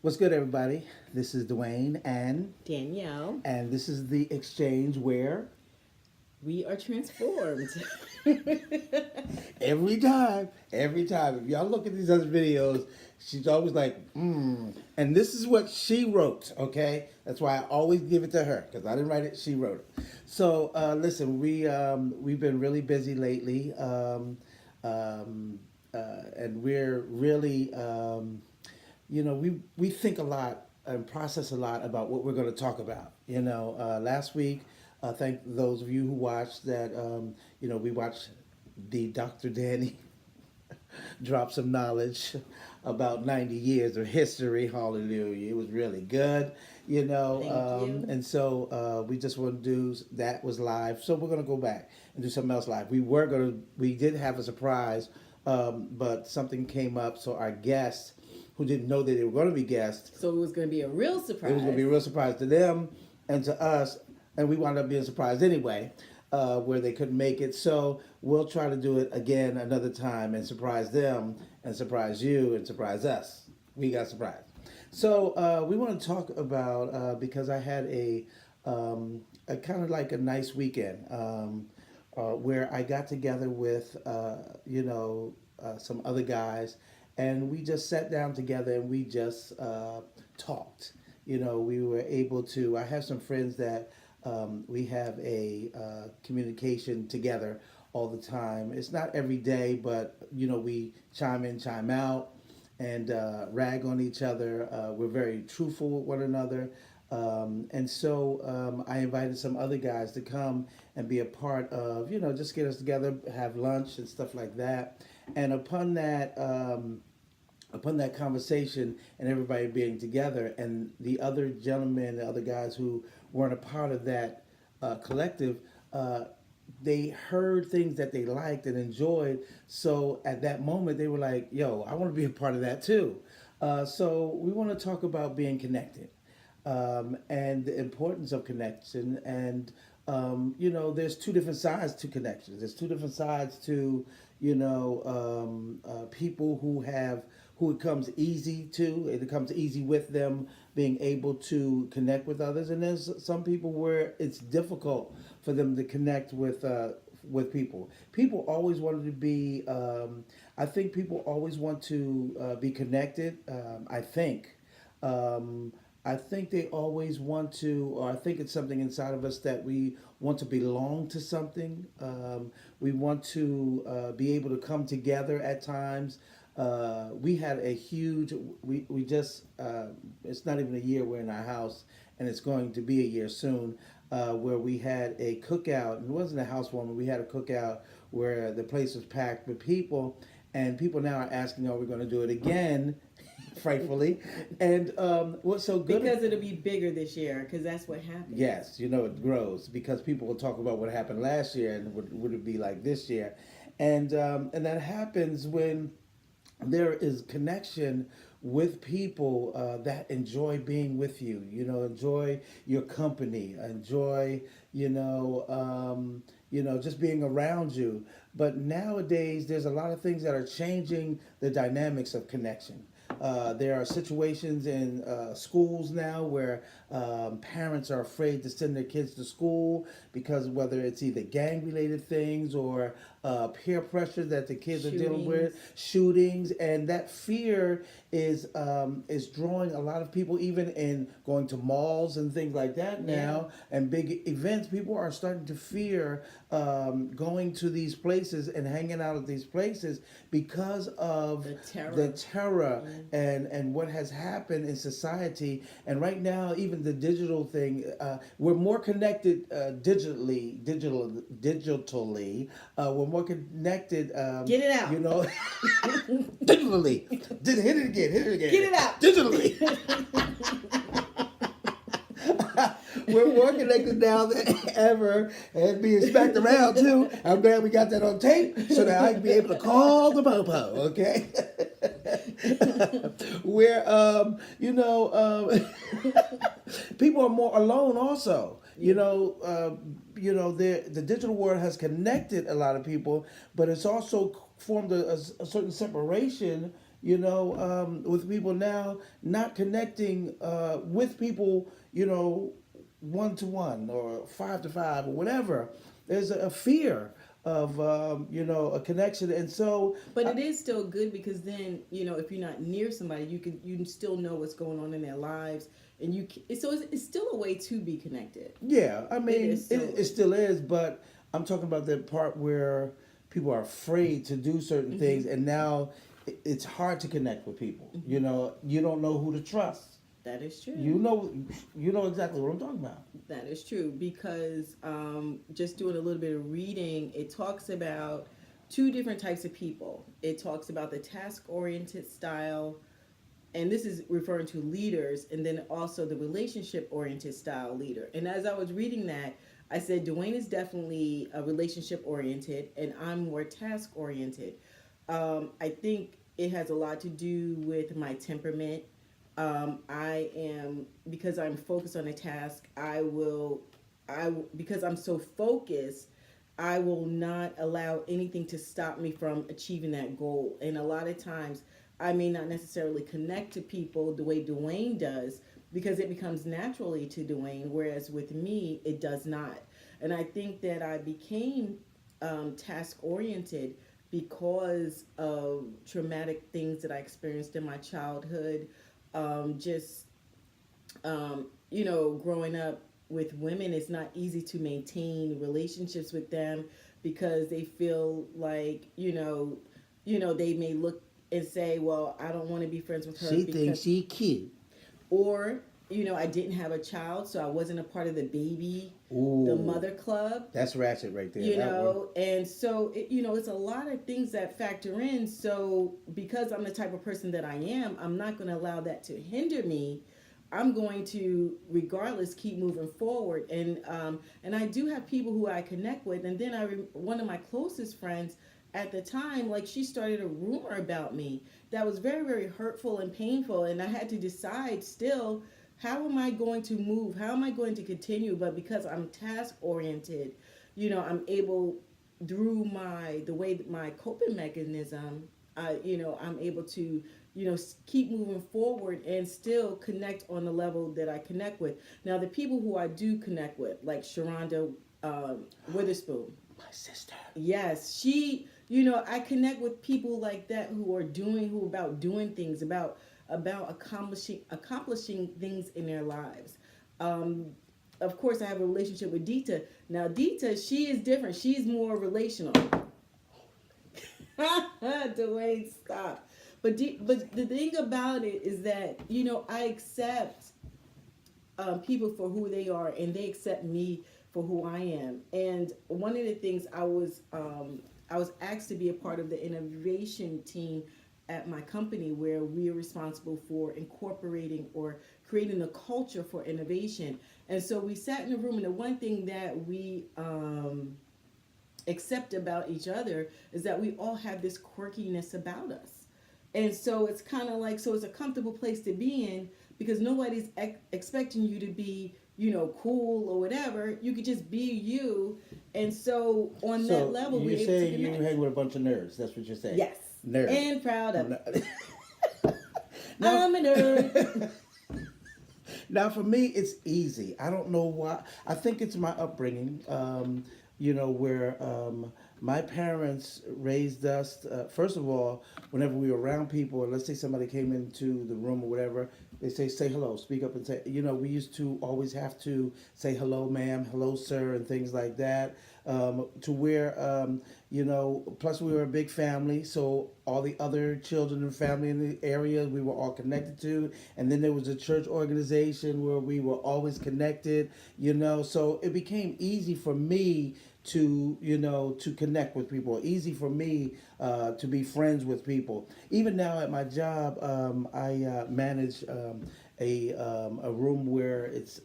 What's good, everybody? This is Dwayne, Danielle, and this is the exchange where we are transformed. every time, if y'all look at these other videos, she's always like, and this is what she wrote. Okay, that's why I always give it to her because I didn't write it; she wrote it. So listen, we've been really busy lately, um, and we're really. We think a lot and process a lot about what we're going to talk about. Last week, thank those of you who watched that. We watched the Dr. Danny drop some knowledge about 90 years of history. Hallelujah! It was really good. Thank you. And so we just want to do that was live. So we're going to go back and do something else live. We did have a surprise, but something came up. So our guests who didn't know that they were going to be guests. So it was going to be a real It was going to be surprise. a real surprise to them and to us, and we wound up being surprised anyway, where they couldn't make it. So we'll try to do it again another time and surprise them and surprise you and surprise us. We got surprised. So we want to talk about because I had a kind of like a nice weekend where I got together with some other guys, and we just sat down together and we just talked. We were able to. I have some friends that we have a communication together all the time. It's not every day, but we chime in, chime out, and rag on each other. We're very truthful with one another. And so I invited some other guys to come and be a part of, just get us together, have lunch and stuff like that. And upon that conversation and everybody being together, and the other gentlemen, the other guys who weren't a part of that collective, they heard things that they liked and enjoyed. So at that moment, they were like, yo, I want to be a part of that too. So we want to talk about being connected and the importance of connection. And there's two different sides to connections. There's two different sides to people who it comes easy to. It comes easy with them being able to connect with others, and there's some people where it's difficult for them to connect with people. People always wanted to be. I think people always want to be connected. Um, I think they always want to, or I think it's something inside of us that we want to belong to something. We want to be able to come together at times. We had a huge, we just, it's not even a year we're in our house, and it's going to be a year soon, where we had a cookout. And it wasn't a housewarming, we had a cookout where the place was packed with people, and people now are asking, are we going to do it again? Frightfully. And what's so good? Because it'll be bigger this year, because that's what happens. Yes, it grows because people will talk about what happened last year and would it be like this year, and that happens when there is connection with people that enjoy being with you. Enjoy your company, enjoy just being around you. But nowadays, there's a lot of things that are changing the dynamics of connection. There are situations in schools now where parents are afraid to send their kids to school because whether it's either gang related things or peer pressure that the kids are dealing with, shootings, and that fear is drawing a lot of people, even in going to malls and things like that now, and big events. People are starting to fear going to these places and hanging out at these places because of the terror and what has happened in society. And right now, even the digital thing, we're more connected digitally. We're more connected. Get it out. Digitally. Hit it again. Get it out. Digitally. We're more connected now than ever, and being smacked around too. I'm glad we got that on tape so that I can be able to call the popo. Okay. Where people are more alone also. The digital world has connected a lot of people, but it's also formed a certain separation with people now, not connecting with people, 1 to 1 or 5 to 5 or whatever. There's a fear of, a connection. And so, But it is still good because then if you're not near somebody, you can still know what's going on in their lives, and it's still a way to be connected. yeah, I mean, is still- it still is, but I'm talking about that part where people are afraid to do certain things, and now it's hard to connect with people. You don't know who to trust. That is true. You know exactly what I'm talking about. That is true because just doing a little bit of reading, it talks about two different types of people. It talks about the task-oriented style, and this is referring to leaders, and then also the relationship-oriented style leader. And as I was reading that, I said Dwayne is definitely a relationship-oriented, and I'm more task-oriented. I think it has a lot to do with my temperament. I am, because I'm focused on a task, because I'm so focused, I will not allow anything to stop me from achieving that goal. And a lot of times, I may not necessarily connect to people the way Dwayne does because it becomes naturally to Dwayne, whereas with me, it does not. And I think that I became task oriented because of traumatic things that I experienced in my childhood. Just growing up with women, it's not easy to maintain relationships with them because they feel like they may look and say, well, I don't want to be friends with her. She thinks she cute. Or I didn't have a child, so I wasn't a part of the baby, Ooh, the mother club. That's ratchet right there. And so it's a lot of things that factor in. So because I'm the type of person that I am, I'm not going to allow that to hinder me. I'm going to, regardless, keep moving forward. And I do have people who I connect with. And then one of my closest friends at the time, like, she started a rumor about me that was very, very hurtful and painful. And I had to decide still, how am I going to move? How am I going to continue? But because I'm task oriented, I'm able, through the way that my coping mechanism, I'm able to keep moving forward and still connect on the level that I connect with. Now, the people who I do connect with, like Sharonda Witherspoon, My sister. yes, she, I connect with people like that who are about doing things, about accomplishing things in their lives. Of course, I have a relationship with Dita. Now, Dita, she is different. She's more relational. Dwayne, stop. But the thing about it is that I accept people for who they are, and they accept me for who I am. And one of the things I was asked to be a part of the innovation team at my company, where we are responsible for incorporating or creating a culture for innovation. And so we sat in a room, and the one thing that we accept about each other is that we all have this quirkiness about us. And so it's kind of like, so it's a comfortable place to be in because nobody's expecting you to be, cool or whatever. You could just be you. And so on that level, we're able to connect. You're saying you hang with a bunch of nerds. That's what you're saying. Yes. Nerds. And proud of it. Now, I'm a nerd. Now, for me, it's easy. I don't know why. I think it's my upbringing, where my parents raised us. First of all, whenever we were around people, or let's say somebody came into the room or whatever, they say hello, speak up and say, we used to always have to say hello, ma'am, hello, sir, and things like that. To where, plus we were a big family, so all the other children and family in the area we were all connected to. And then there was a church organization where we were always connected, so it became easy for me to connect with people, easy for me to be friends with people. Even now at my job, I manage a room where it's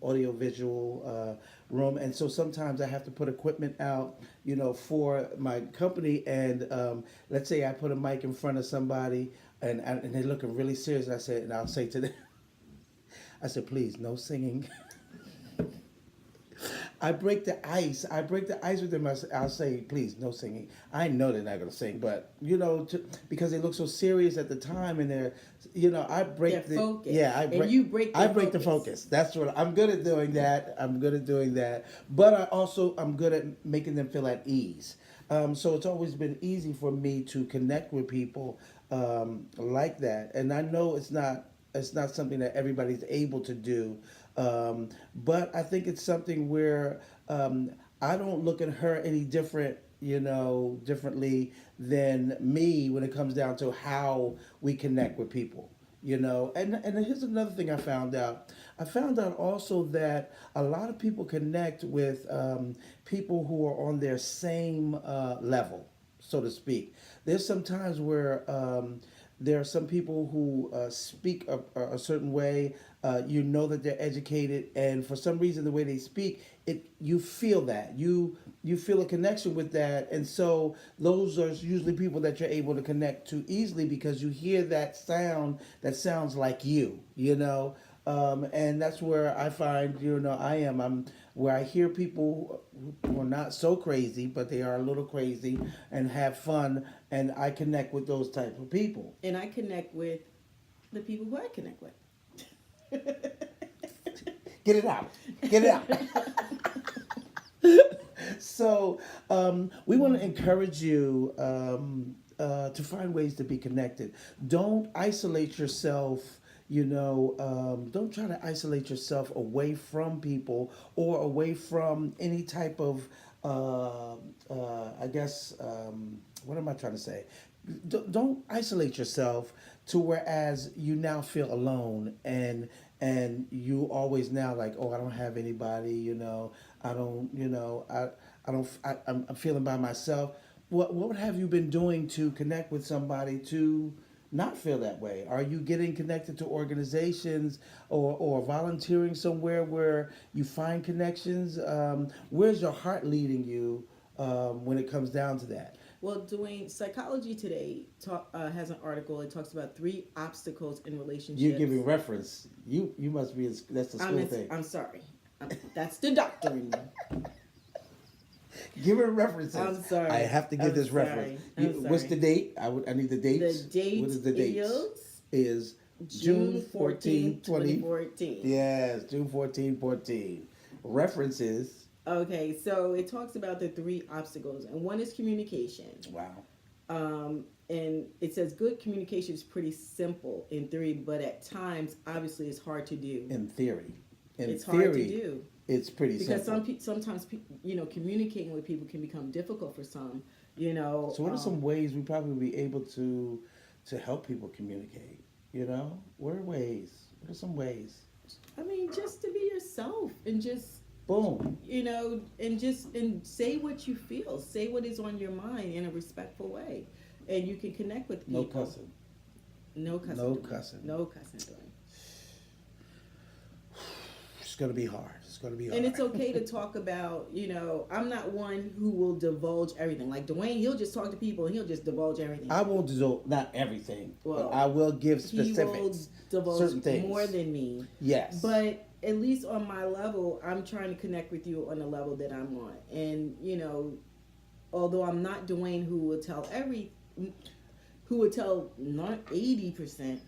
audio visual room, and so sometimes I have to put equipment out, for my company. And let's say I put a mic in front of somebody, and they're looking really serious. And I'll say to them, I said, please, no singing. I break the ice. I break the ice with them. I'll say, please, no singing. I know they're not going to sing, but because they look so serious at the time, and I break Their focus. yeah, And you break I their break the focus. focus. That's what I'm good at doing. That I'm good at doing that. But I'm good at making them feel at ease. So it's always been easy for me to connect with people like that, and I know it's not something that everybody's able to do. But I think it's something where I don't look at her any differently than me when it comes down to how we connect with people. And here's another thing I found out. I found out also that a lot of people connect with people who are on their same level, so to speak. There's some times where there are some people who speak a certain way. You know that they're educated, and for some reason, the way they speak, you feel that you feel a connection with that, and so those are usually people that you're able to connect to easily because you hear that sound that sounds like and that's where I find I'm where I hear people who are not so crazy, but they are a little crazy and have fun, and I connect with those type of people. And I connect with the people who I connect with. Get it out. Get it out. So we want to encourage you to find ways to be connected. Don't isolate yourself. Don't try to isolate yourself away from people or away from any type of, what am I trying to say? Don't isolate yourself to whereas you now feel alone and you always now like, oh, I don't have anybody, I don't, I'm feeling by myself. What would have you been doing to connect with somebody to not feel that way? Are you getting connected to organizations or volunteering somewhere where you find connections? Where's your heart leading you when it comes down to that? Well, doing Psychology Today has an article. It talks about 3 obstacles in relationships. You're giving reference. You must be. That's the school thing. I'm sorry. That's the doctor in me. Give her references. I'm sorry. I have to give this reference. What's the date? I need the dates. The date what is the date? Is June 14, 2014. Yes, June 14, 14. References. Okay, so it talks about the 3 obstacles, and one is communication. Wow. And it says good communication is pretty simple in theory, but at times, obviously, it's hard to do. In theory. It's hard to do. It's pretty because simple. Sometimes communicating with people can become difficult for some. So what are some ways we probably be able to help people communicate? What are ways? What are some ways? I mean, just to be yourself and just boom. And say what you feel. Say what is on your mind in a respectful way, and you can connect with people. No cussing. No cussing. No cussing. No cussing. It's gonna be hard. It's gonna be hard. And it's okay to talk about, I'm not one who will divulge everything. Like Dwayne, he'll just talk to people and he'll just divulge everything. I won't divulge not everything, well, but I will give specifics. He will divulge certain things. more than me. Yes. But at least on my level, I'm trying to connect with you on the level that I'm on. And, although I'm not Dwayne who will tell not 80%.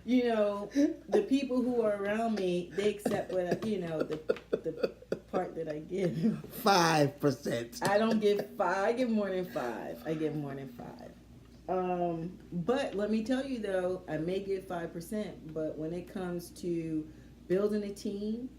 The people who are around me, they accept what the part that I give. 5%. I don't give 5. I give more than 5. I give more than 5. But let me tell you though, I may give 5%, but when it comes to building a team,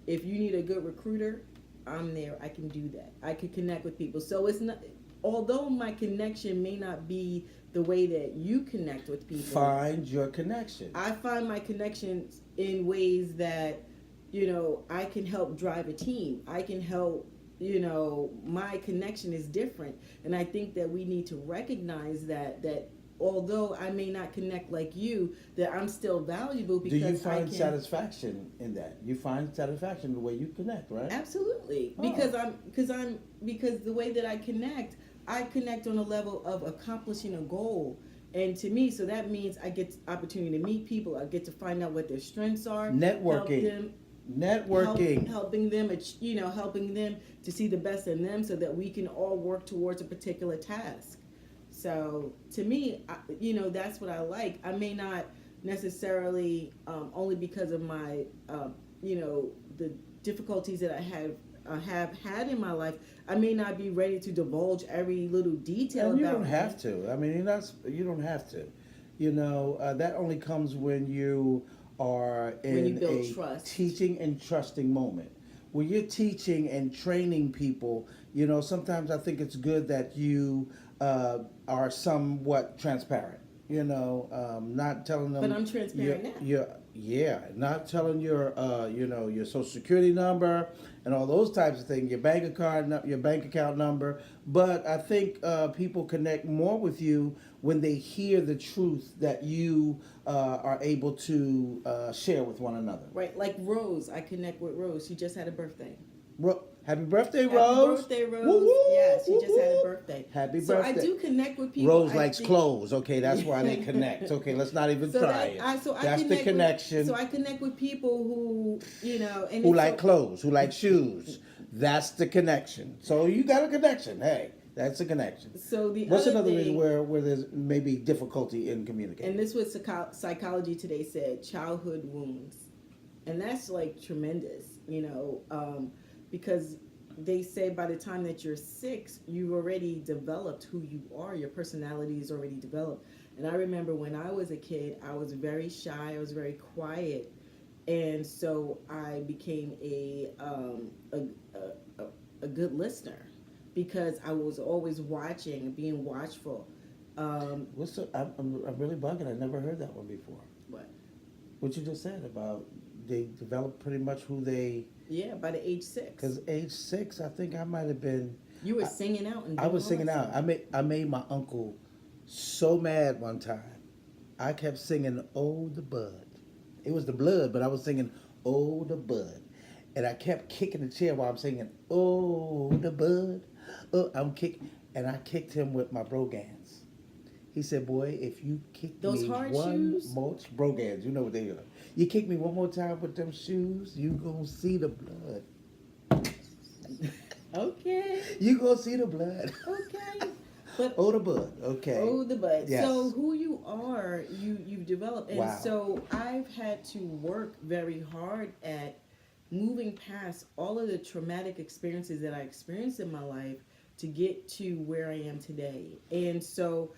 if you need a good recruiter, I'm there. I can do that. I can connect with people. So it's not, although my connection may not be the way that you connect with people. Find your connection. I find my connections in ways that, I can help drive a team. I can help, my connection is different. And I think that we need to recognize that although I may not connect like you, that I'm still valuable because do you find satisfaction in that? You find satisfaction in the way you connect, right? Absolutely. Oh. Because the way that I connect on a level of accomplishing a goal And to me, so that means I get opportunity to meet people. I get to find out what their strengths are, help Networking. them, Networking. helping them, helping them to see the best in them, so that we can all work towards a particular task. So to me, that's what I like. I may not necessarily, only because of my, the difficulties that I have had in my life. I may not be ready to divulge every little detail And you about don't me. have to. I mean, you don't have to. That only comes when you are When you in build a trust. teaching and trusting moment. When you're teaching and training people, sometimes I think it's good that you are somewhat transparent. Not telling But them I'm transparent now. yeah, not telling your social security number and all those types of things, your bank account number. But I think people connect more with you when they hear the truth that you are able to share with one another. Right, like Rose, I connect with Rose. She just had a birthday. Happy birthday, Happy Rose! birthday, Woo Rose. woo! Yes, she Woo just had a woo! birthday. Happy So I birthday! do connect with people. Rose I likes think, clothes. Okay, that's why they connect. Okay, let's not even so try that it. I so I That's the connect connection. With, so I connect with people who and Who it's like so, clothes? Who like shoes? That's the connection. So you got a connection. Hey, that's a connection. So the What's other another reason thing, where there's maybe difficulty in communicating? and this was Psychology Today said, childhood wounds, and that's like tremendous, because they say by the time that you're 6, you've already developed who you are. Your personality is already developed. And I remember when I was a kid, I was very shy. I was very quiet, and so I became a good listener because I was always watching, being watchful. I'm really bugging. I never heard that one before. What? What you just said about they develop pretty much who they. Yeah, by the age 6. Because age 6, I think I might have been. You were singing out and I doing was all singing that out. stuff. I made my uncle so mad one time. I kept singing "Oh the Bud." It was the blood, but I was singing "Oh the Bud," and I kept kicking the chair while I'm singing "Oh the Bud." Oh, and I kicked him with my brogans. He said, "Boy, if you kick Those me hard one shoes? more brogans, you know what they are. You kick me one more time with them shoes, you gonna see the blood. Okay. You gonna see the blood." Okay. But Oh the Bud. Okay. the bud. Yes. So who you are, you've developed, and Wow. so I've had to work very hard at moving past all of the traumatic experiences that I experienced in my life to get to where I am today. And so,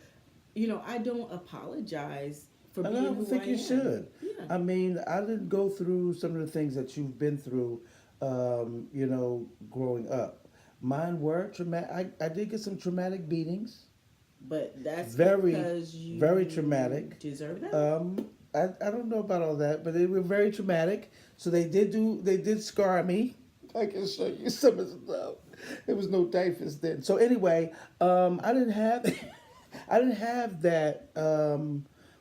I don't apologize for And being I who think I you am. should. Yeah. I mean, I didn't go through some of the things that you've been through, growing up. Mine were traumatic. I did get some traumatic beatings. But that's Very, because you very traumatic. deserve that. I don't know about all that, but they were very traumatic. So they did scar me. I can show you some of the stuff. There was no typhus then. So anyway, I didn't have I didn't have that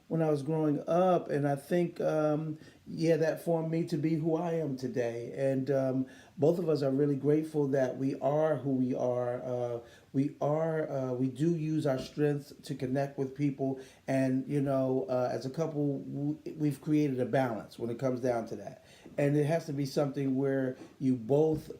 when I was growing up, and I think that formed me to be who I am today. And both of us are really grateful that we are who we are. We do use our strengths to connect with people, and as a couple, we've created a balance when it comes down to that. And it has to be something where you both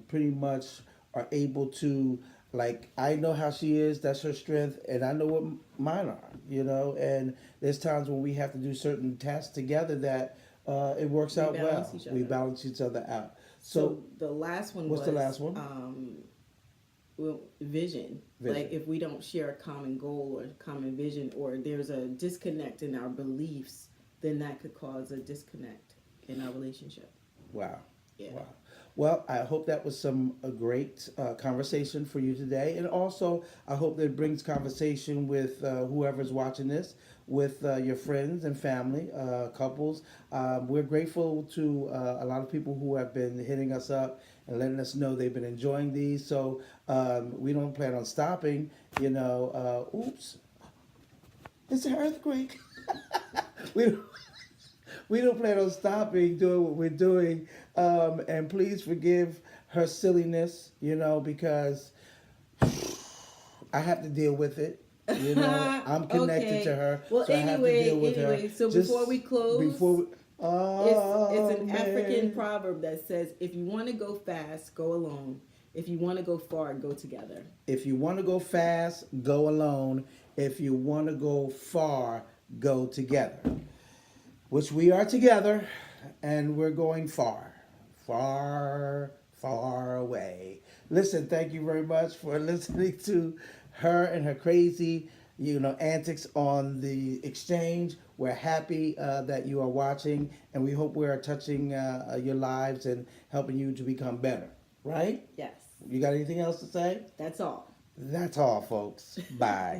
pretty much are able to, like, I know how she is, that's her strength, and I know what mine are, and there's times when we have to do certain tasks together that it works We out balance well. each We other. balance each other out. So the last one what's was the last one? Vision. Vision. Like if we don't share a common goal or common vision, or there's a disconnect in our beliefs, then that could cause a disconnect in our relationship. Wow. Yeah. Wow. Well, I hope that was a great conversation for you today. And also, I hope that it brings conversation with whoever's watching this, with your friends and family, couples. We're grateful to a lot of people who have been hitting us up and letting us know they've been enjoying these. So we don't plan on stopping, oops, it's an earthquake. we don't, we don't plan on stopping doing what we're doing. And please forgive her silliness, because I have to deal with it. You know, I'm connected to Okay. her, Well, so I have to deal with her. so Just before we close, before we, it's oh an African man. proverb that says, "If you want to go fast, go alone. If you want to go far, go together." If you want to go fast, go alone. If you want to go far, go together. Which we are together, and we're going far, far, far away. Listen, thank you very much for listening to her and her crazy, antics on the exchange. We're happy that you are watching, and we hope we are touching your lives and helping you to become better. Right? Yes. You got anything else to say? That's all. That's all, folks. Bye. Bye.